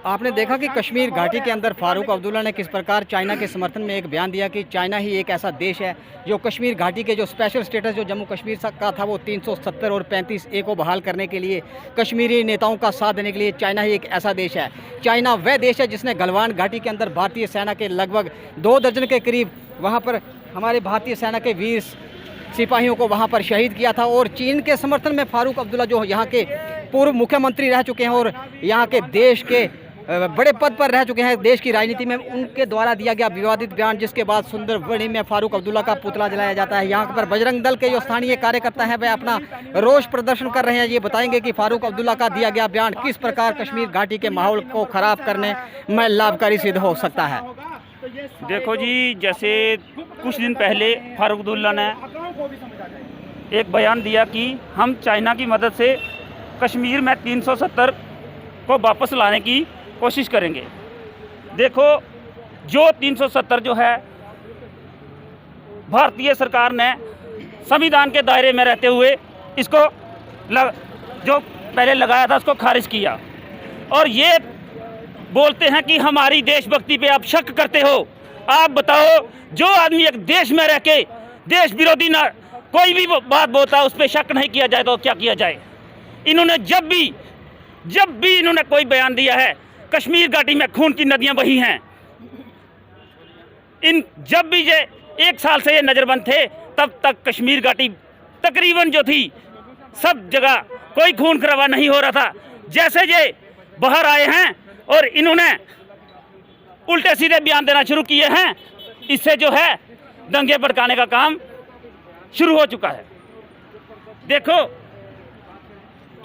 आपने देखा कि कश्मीर घाटी के अंदर फारूक अब्दुल्ला ने किस प्रकार चाइना के समर्थन में एक बयान दिया कि चाइना ही एक ऐसा देश है जो कश्मीर घाटी के जो स्पेशल स्टेटस जो जम्मू कश्मीर का था वो 370 और 35A को बहाल करने के लिए कश्मीरी नेताओं का साथ देने के लिए चाइना ही एक ऐसा देश है। चाइना वह देश है जिसने गलवान घाटी के अंदर भारतीय सेना के लगभग 2 दर्जन के करीब वहाँ पर हमारे भारतीय सेना के वीर सिपाहियों को वहाँ पर शहीद किया था। और चीन के समर्थन में फारूक अब्दुल्ला जो यहाँ के पूर्व मुख्यमंत्री रह चुके हैं और यहाँ के देश के बड़े पद पर रह चुके हैं देश की राजनीति में, उनके द्वारा दिया गया विवादित बयान जिसके बाद सुंदरबनी में फारूक अब्दुल्ला का पुतला जलाया जाता है। यहाँ पर बजरंग दल के जो स्थानीय कार्यकर्ता हैं वे अपना रोष प्रदर्शन कर रहे हैं। ये बताएंगे कि फारूक अब्दुल्ला का दिया गया बयान किस प्रकार कश्मीर घाटी के माहौल को खराब करने में लाभकारी सिद्ध हो सकता है। देखो जी, जैसे कुछ दिन पहले फारूक अब्दुल्ला ने एक बयान दिया कि हम चाइना की मदद से कश्मीर में 370 को वापस लाने की कोशिश करेंगे। देखो, जो 370 जो है भारतीय सरकार ने संविधान के दायरे में रहते हुए इसको जो पहले लगाया था उसको खारिज किया, और ये बोलते हैं कि हमारी देशभक्ति पे आप शक करते हो। आप बताओ, जो आदमी एक देश में रह के देश विरोधी ना कोई भी बात बोलता है उस पर शक नहीं किया जाए तो क्या किया जाए। इन्होंने जब भी इन्होंने कोई बयान दिया है, कश्मीर घाटी में खून की नदियां बही हैं। जब भी ये 1 साल से ये नज़रबंद थे तब तक कश्मीर घाटी तकरीबन जो थी सब जगह कोई खून खराबा नहीं हो रहा था। जैसे ये बाहर आए हैं और इन्होंने उल्टे सीधे बयान देना शुरू किए हैं, इससे जो है दंगे भड़काने का काम शुरू हो चुका है। देखो,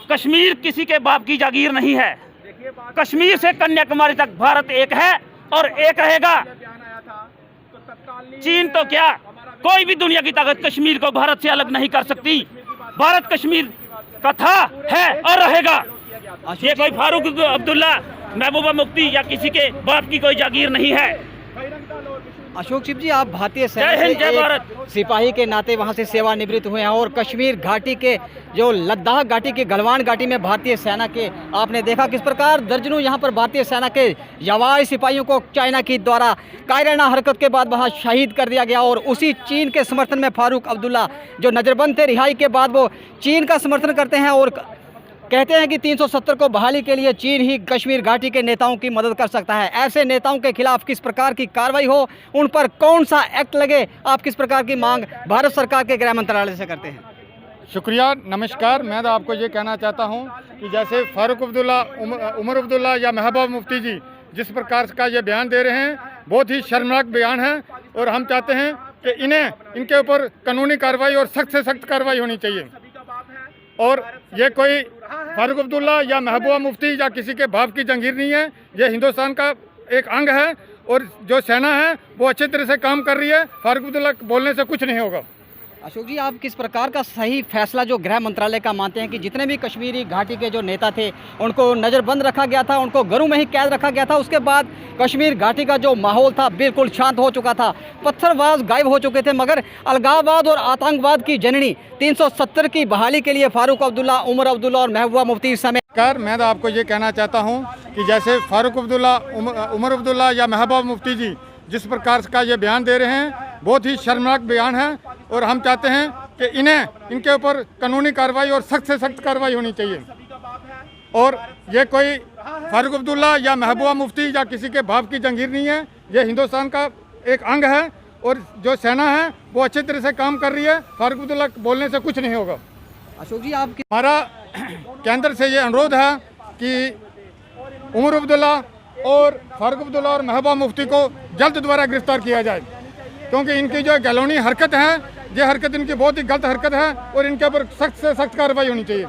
कश्मीर किसी के बाप की जागीर नहीं है। कश्मीर से कन्याकुमारी तक भारत एक है और एक रहेगा। चीन तो क्या, कोई भी दुनिया की ताकत कश्मीर को भारत से अलग नहीं कर सकती। भारत कश्मीर का था, है और रहेगा। ये कोई फारूक अब्दुल्ला, महबूबा मुफ्ती या किसी के बाप की कोई जागीर नहीं है। अशोक शिव जी, आप भारतीय सेना से एक सिपाही के नाते वहां से सेवानिवृत्त हुए हैं और कश्मीर घाटी के जो लद्दाख घाटी के गलवान घाटी में भारतीय सेना के आपने देखा किस प्रकार दर्जनों यहां पर भारतीय सेना के जवान सिपाहियों को चाइना की द्वारा कायराना हरकत के बाद वहां शहीद कर दिया गया। और उसी चीन के समर्थन में फारूक अब्दुल्ला जो नज़रबंद थे, रिहाई के बाद वो चीन का समर्थन करते हैं और कहते हैं कि 370 को बहाली के लिए चीन ही कश्मीर घाटी के नेताओं की मदद कर सकता है। ऐसे नेताओं के खिलाफ किस प्रकार की कार्रवाई हो, उन पर कौन सा एक्ट लगे, आप किस प्रकार की मांग भारत सरकार के गृह मंत्रालय से करते हैं? शुक्रिया, नमस्कार। मैं तो आपको ये कहना चाहता हूँ कि जैसे फारूक अब्दुल्ला, उमर अब्दुल्ला या महबूबा मुफ्ती जी जिस प्रकार का ये बयान दे रहे हैं, बहुत ही शर्मनाक बयान है और हम चाहते हैं कि इनके ऊपर कानूनी कार्रवाई और सख्त से सख्त कार्रवाई होनी चाहिए। और ये कोई फारूक अब्दुल्ला या महबूबा मुफ्ती या किसी के बाप की जंगीर नहीं है, ये हिंदुस्तान का एक अंग है और जो सेना है वो अच्छी तरह से काम कर रही है। फारूक अब्दुल्ला बोलने से कुछ नहीं होगा। अशोक जी, आप किस प्रकार का सही फैसला जो गृह मंत्रालय का मानते हैं कि जितने भी कश्मीरी घाटी के जो नेता थे उनको नज़रबंद रखा गया था, उनको घरों में ही कैद रखा गया था, उसके बाद कश्मीर घाटी का जो माहौल था बिल्कुल शांत हो चुका था, पत्थरबाज गायब हो चुके थे, मगर अलगाववाद और आतंकवाद की जननी 370 की बहाली के लिए फारूक अब्दुल्ला, उमर अब्दुल्ला और महबूबा मुफ्ती समेत मैं तो आपको ये कहना चाहता हूँ कि जैसे फारूक अब्दुल्ला, उमर अब्दुल्ला या महबूबा मुफ्ती जी जिस प्रकार का ये बयान दे रहे हैं, बहुत ही शर्मनाक बयान है और हम चाहते हैं कि इनके ऊपर कानूनी कार्रवाई और सख्त से सख्त कार्रवाई होनी चाहिए। और ये कोई फारूक अब्दुल्ला या महबूबा मुफ्ती या किसी के बाप की जंगीर नहीं है, ये हिंदुस्तान का एक अंग है और जो सेना है वो अच्छी तरह से काम कर रही है। फारूक अब्दुल्ला बोलने से कुछ नहीं होगा। अशोक जी, आप हमारा केंद्र से ये अनुरोध है कि उमर अब्दुल्ला और फारूक अब्दुल्ला और महबूबा मुफ्ती को जल्द दोबारा गिरफ्तार किया जाए, क्योंकि इनकी जो गैलोनी हरकत है, ये हरकत इनकी बहुत ही गलत हरकत है और इनके ऊपर सख्त से सख्त कार्रवाई होनी चाहिए।